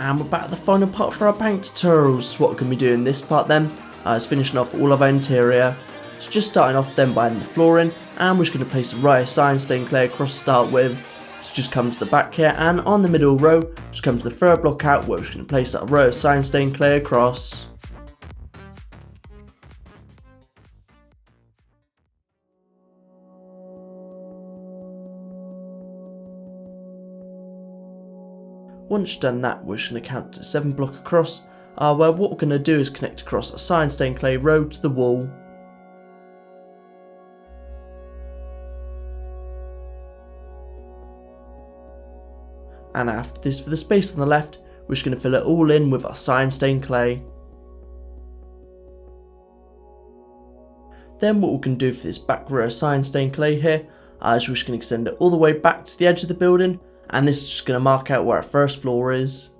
And we're back at the final part for our paint tutorials. So what we're going to be doing this part then is finishing off all of our interior. So just starting off then by adding the flooring, and we're just going to place a row of cyan stained clay across to start with. So just come to the back here, and on the middle row, just come to the third block out where we're just going to place that row of cyan stained clay across. Once you've done that, we're just going to count to 7 block across, where what we're going to do is connect across a cyan stained clay row to the wall. And after this, for the space on the left, we're just going to fill it all in with our cyan stained clay. Then what we can do for this back row of cyan stained clay here, is we're just going to extend it all the way back to the edge of the building. And this is just going to mark out where our first floor is.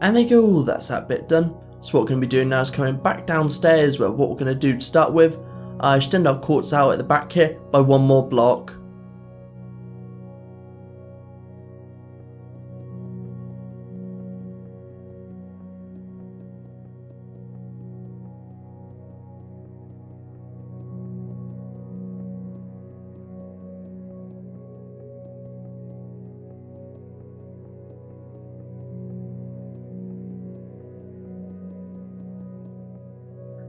And there you go, that's that bit done. So what we're going to be doing now is coming back downstairs, where what we're going to do to start with, extend our quartz out at the back here by 1 more block.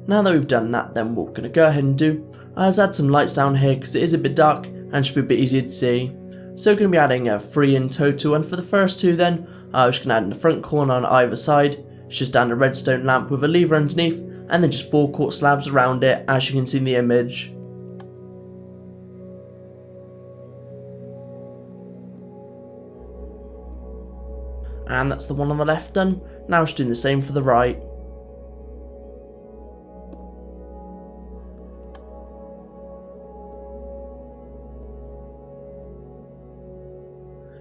Now that we've done that, then what we're going to go ahead and do is add some lights down here because it is a bit dark and should be a bit easier to see. So we're going to be adding 3 in total, and for the first 2 then, we're just going to add in the front corner on either side. It's just down a redstone lamp with a lever underneath, and then just 4 quartz slabs around it, as you can see in the image. And that's the one on the left done. Now just doing the same for the right.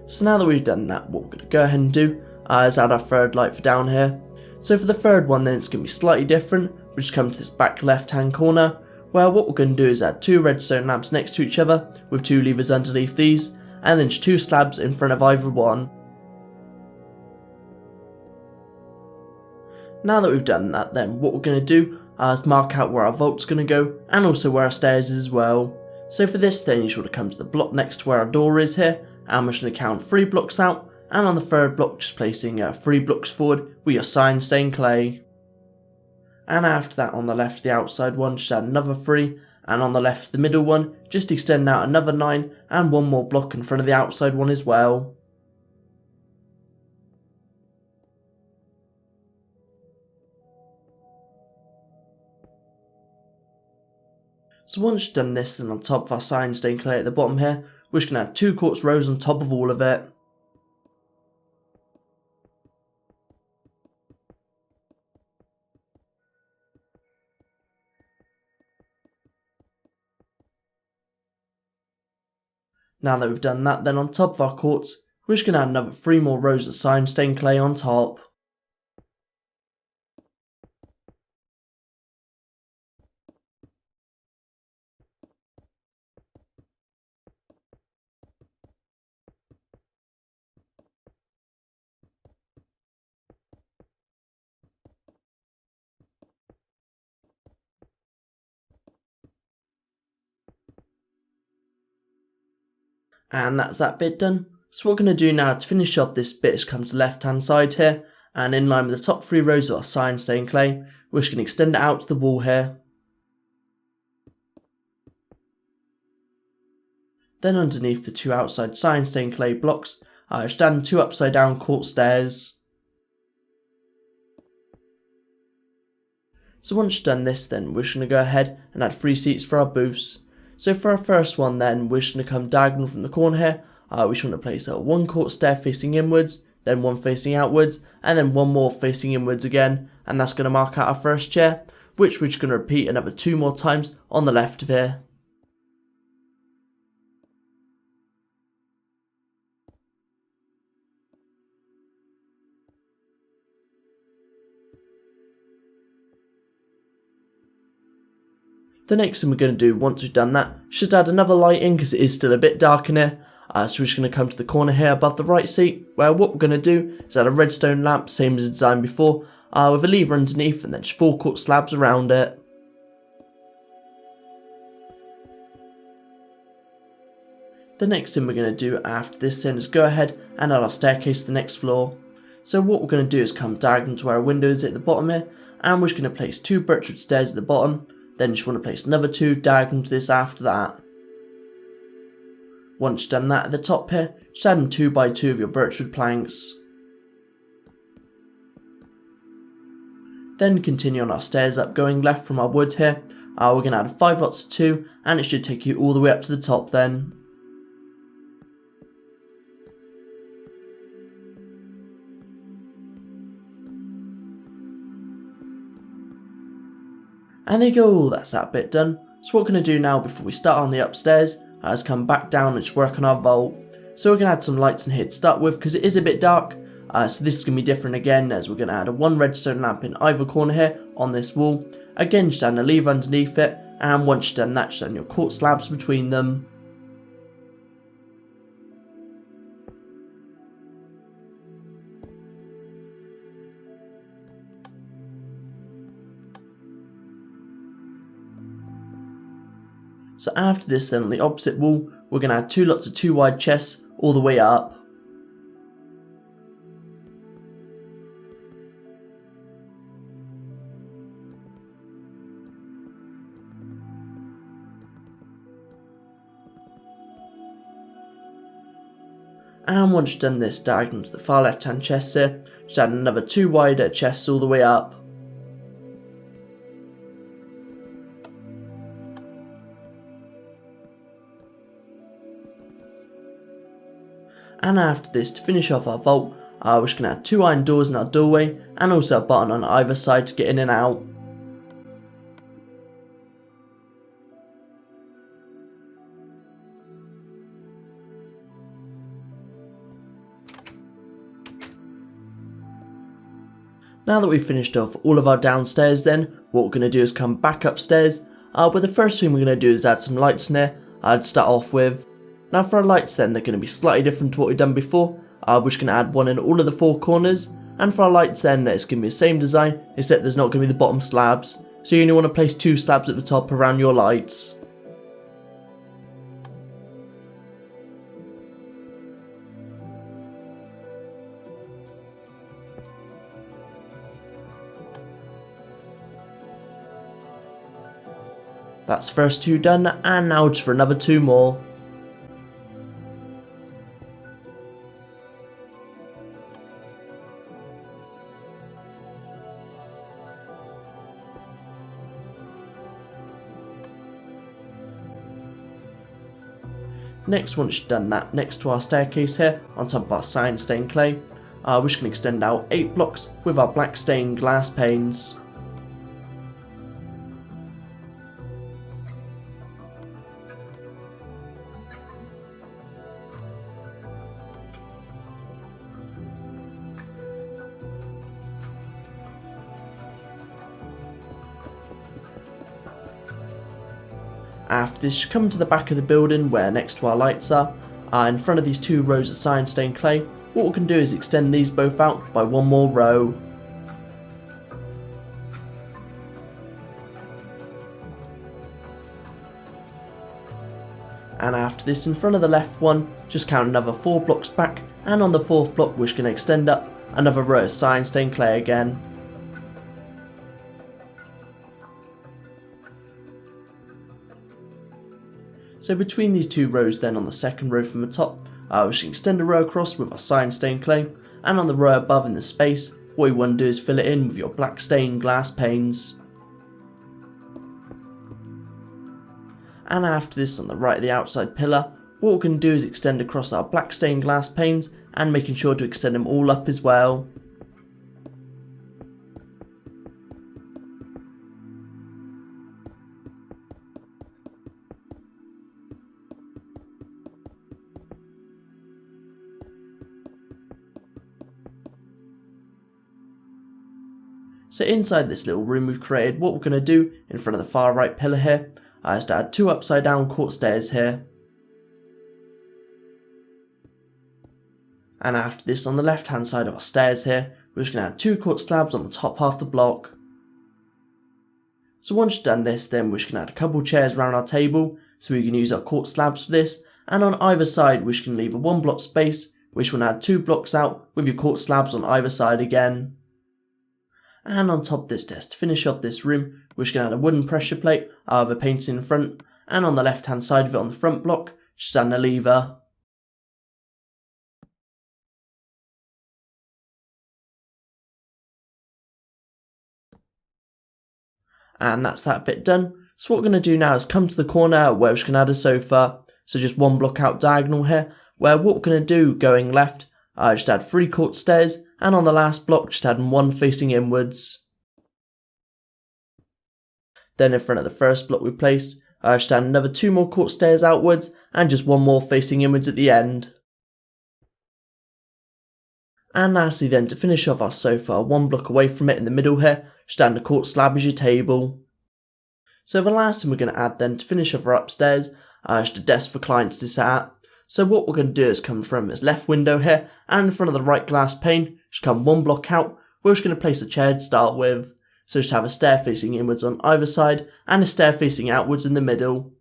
So now that we've done that, what we're going to go ahead and do is add our third light for down here. So for the third one then, it's going to be slightly different. We just come to this back left hand corner, where what we're going to do is add 2 redstone lamps next to each other with 2 levers underneath these, and then just 2 slabs in front of either one. Now that we've done that then, what we're going to do is mark out where our vault's going to go, and also where our stairs is as well. So for this then, you should have come to the block next to where our door is here, and we're just going to count 3 blocks out, and on the third block just placing 3 blocks forward with your cyan stained clay. And after that, on the left the outside one, just add another 3, and on the left the middle one, just extend out another 9 and 1 more block in front of the outside one as well. So once you've done this, then on top of our cyan stained clay at the bottom here, we're just going to add 2 quartz rows on top of all of it. Now that we've done that, then on top of our quartz, we're just going to add another 3 more rows of cyan stained clay on top. And that's that bit done. So what we're going to do now to finish off this bit is come to the left hand side here, and in line with the top 3 rows of our cyan stained clay, we're just going to extend it out to the wall here. Then underneath the 2 outside cyan stained clay blocks, Just adding 2 upside down quartz stairs. So once you've done this, then we're just going to go ahead and add 3 seats for our booths. So for our first one then, we're just going to come diagonal from the corner here. We just want to place 1 quartz stair facing inwards, then 1 facing outwards, and then 1 more facing inwards again, and that's going to mark out our first chair, which we're just going to repeat another 2 more times on the left of here. The next thing we're going to do once we've done that, should add another light in because it is still a bit dark in here. So we're just going to come to the corner here above the right seat, where what we're going to do is add a redstone lamp, same as the design before, with a lever underneath and then just 4 quartz slabs around it. The next thing we're going to do after this then is go ahead and add our staircase to the next floor. So what we're going to do is come diagonal to where our window is at the bottom here, and we're just going to place 2 birchwood stairs at the bottom. Then you just want to place another 2 diagonal to this after that. Once you've done that at the top here, just add in 2 by 2 of your birchwood planks. Then continue on our stairs up going left from our wood here. We're going to add 5 lots of 2 and it should take you all the way up to the top then. And there you go, that's that bit done. So what we're going to do now before we start on the upstairs is come back down and just work on our vault. So we're going to add some lights in here to start with because it is a bit dark. So this is going to be different again, as we're going to add a 1 redstone lamp in either corner here on this wall. Again, just add a lever underneath it, and once you've done that, just add your quartz slabs between them. So after this then, on the opposite wall, we're going to add 2 lots of 2 wide chests all the way up. And once you've done this, diagonal to the far left hand chest here, just add another 2 wider chests all the way up. And after this, to finish off our vault, we're just going to add 2 iron doors in our doorway and also a button on either side to get in and out. Now that we've finished off all of our downstairs then, what we're going to do is come back upstairs, but the first thing we're going to do is add some lights in there to start off with. Now for our lights then, they're going to be slightly different to what we've done before. We're just going to add 1 in all of the 4 corners, and for our lights then, it's going to be the same design, except there's not going to be the bottom slabs. So you only want to place 2 slabs at the top around your lights. That's the first 2 done, and now just for another 2 more. Next, once you've done that, next to our staircase here, on top of our cyan stained clay, we're just going to extend out 8 blocks with our black stained glass panes. After this, you come to the back of the building where next to our lights are, in front of these 2 rows of cyan stained clay. What we can do is extend these both out by 1 more row. And after this, in front of the left one, just count another 4 blocks back, and on the 4th block we're just going to extend up another row of cyan stained clay again. So between these 2 rows then, on the 2nd row from the top, we can extend a row across with our cyan stained clay, and on the row above in the space, what you want to do is fill it in with your black stained glass panes. And after this, on the right of the outside pillar, what we're going to do is extend across our black stained glass panes and making sure to extend them all up as well. So inside this little room we've created, what we're going to do in front of the far right pillar here is to add 2 upside down quartz stairs here. And after this, on the left hand side of our stairs here, we're just going to add 2 quartz slabs on the top half of the block. So once you've done this, then we're just going to add a couple chairs around our table, so we can use our quartz slabs for this, and on either side we can leave a 1 block space, which will add 2 blocks out with your quartz slabs on either side again. And on top of this desk, to finish off this room, we're just going to add a wooden pressure plate with a painting in front, and on the left hand side of it on the front block, just add a lever. And that's that bit done. So what we're going to do now is come to the corner where we're just going to add a sofa, so just 1 block out diagonal here, where what we're going to do going left, just add 3 quartz stairs, and on the last block just add 1 facing inwards. Then in front of the first block we placed, just add another 2 more quartz stairs outwards, and just 1 more facing inwards at the end. And lastly then, to finish off our sofa 1 block away from it in the middle here, just add a quartz slab as your table. So the last thing we're going to add then to finish off our upstairs, just a desk for clients to sit at. So what we're going to do is come from this left window here, and in front of the right glass pane, just come 1 block out, we're just going to place a chair to start with. So just have a stair facing inwards on either side, and a stair facing outwards in the middle.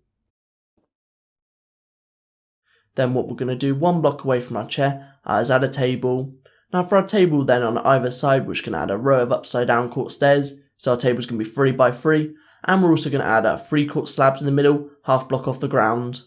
Then what we're going to do 1 block away from our chair is add a table. Now for our table then on either side, we're just going to add a row of upside down quartz stairs, so our table's going to be 3 by 3, and we're also going to add 3 quartz slabs in the middle, half block off the ground.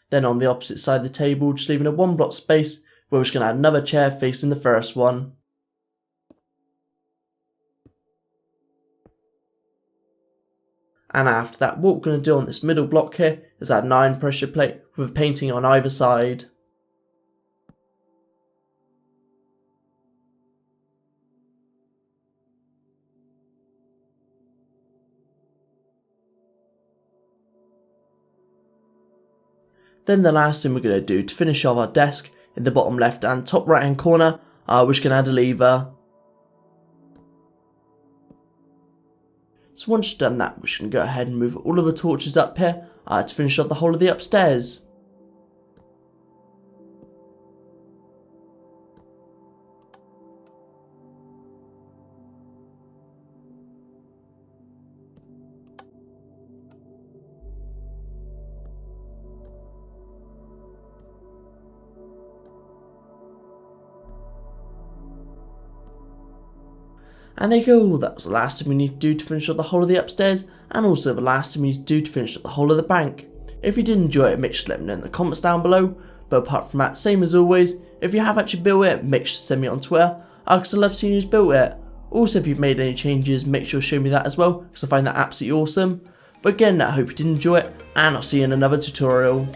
Then on the opposite side of the table, just leaving a 1 block space, we're just going to add another chair facing the first one. And after that, what we're going to do on this middle block here is add an iron pressure plate with a painting on either side. Then the last thing we're going to do to finish off our desk, in the bottom left and top right hand corner, we're just going to add a lever. So once you've done that, we're just going to go ahead and move all of the torches up here to finish off the whole of the upstairs. And there you go, that was the last thing we need to do to finish up the whole of the upstairs, and also the last thing we need to do to finish up the whole of the bank. If you did enjoy it, make sure to let me know in the comments down below, but apart from that, same as always, if you have actually built it, make sure to send me on Twitter, because I love seeing who's built it. Also, if you've made any changes, make sure to show me that as well, because I find that absolutely awesome. But again, I hope you did enjoy it, and I'll see you in another tutorial.